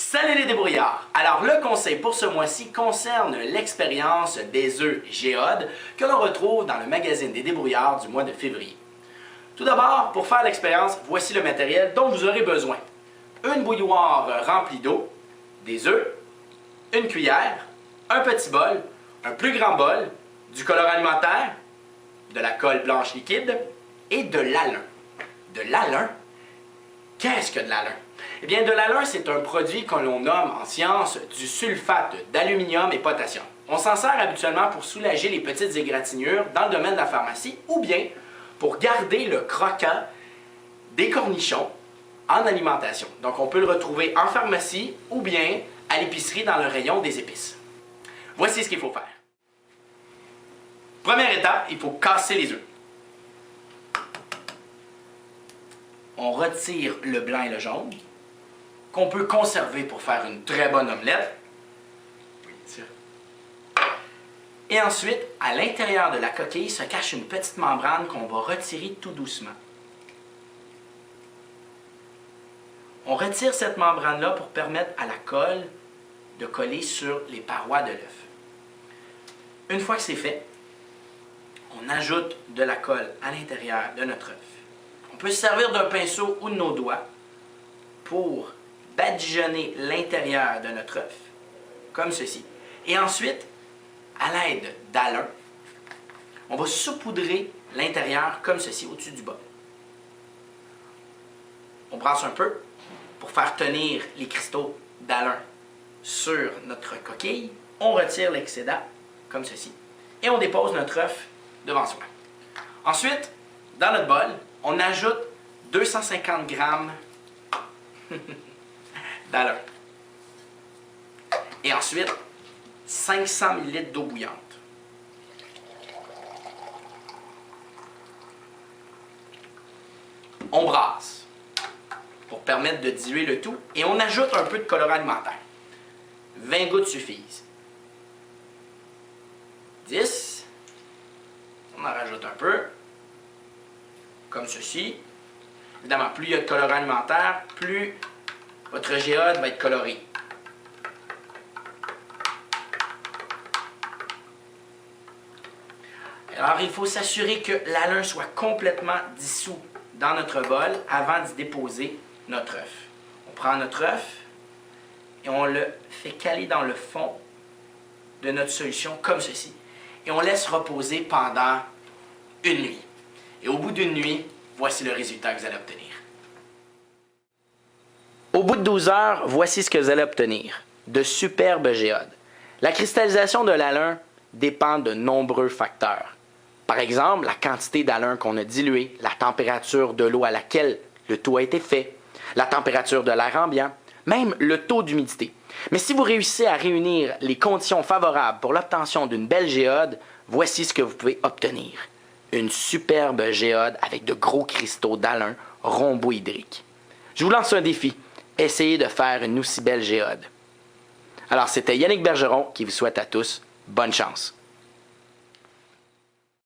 Salut les débrouillards! Alors le conseil pour ce mois-ci concerne l'expérience des œufs géodes que l'on retrouve dans le magazine des débrouillards du mois de février. Tout d'abord, pour faire l'expérience, voici le matériel dont vous aurez besoin. Une bouilloire remplie d'eau, des œufs, une cuillère, un petit bol, un plus grand bol, du colorant alimentaire, de la colle blanche liquide et de l'alun. De l'alun? Qu'est-ce que de l'alun? Eh bien, de l'alun, c'est un produit que l'on nomme en science du sulfate d'aluminium et potassium. On s'en sert habituellement pour soulager les petites égratignures dans le domaine de la pharmacie ou bien pour garder le croquant des cornichons en alimentation. Donc, on peut le retrouver en pharmacie ou bien à l'épicerie dans le rayon des épices. Voici ce qu'il faut faire. Première étape, il faut casser les œufs. On retire le blanc et le jaune, qu'on peut conserver pour faire une très bonne omelette. Et ensuite, à l'intérieur de la coquille se cache une petite membrane qu'on va retirer tout doucement. On retire cette membrane-là pour permettre à la colle de coller sur les parois de l'œuf. Une fois que c'est fait, on ajoute de la colle à l'intérieur de notre œuf. On peut se servir d'un pinceau ou de nos doigts pour badigeonner l'intérieur de notre œuf, comme ceci. Et ensuite, à l'aide d'alun, on va saupoudrer l'intérieur comme ceci au-dessus du bol. On brasse un peu pour faire tenir les cristaux d'alun sur notre coquille. On retire l'excédent comme ceci et on dépose notre œuf devant soi. Ensuite, dans notre bol, on ajoute 250 g d'alun. Et ensuite, 500 ml d'eau bouillante. On brasse pour permettre de diluer le tout et on ajoute un peu de colorant alimentaire. 20 gouttes suffisent. 10. On en rajoute un peu. Comme ceci. Évidemment, plus il y a de colorant alimentaire, plus votre géode va être coloré. Alors, il faut s'assurer que l'alun soit complètement dissous dans notre bol avant d'y déposer notre œuf. On prend notre œuf et on le fait caler dans le fond de notre solution comme ceci. Et on laisse reposer pendant une nuit. Et au bout d'une nuit, voici le résultat que vous allez obtenir. Au bout de 12 heures, voici ce que vous allez obtenir. De superbes géodes. La cristallisation de l'alun dépend de nombreux facteurs. Par exemple, la quantité d'alun qu'on a dilué, la température de l'eau à laquelle le tout a été fait, la température de l'air ambiant, même le taux d'humidité. Mais si vous réussissez à réunir les conditions favorables pour l'obtention d'une belle géode, voici ce que vous pouvez obtenir. Une superbe géode avec de gros cristaux d'alun rhomboédriques. Je vous lance un défi. Essayez de faire une aussi belle géode. Alors, c'était Yannick Bergeron qui vous souhaite à tous bonne chance.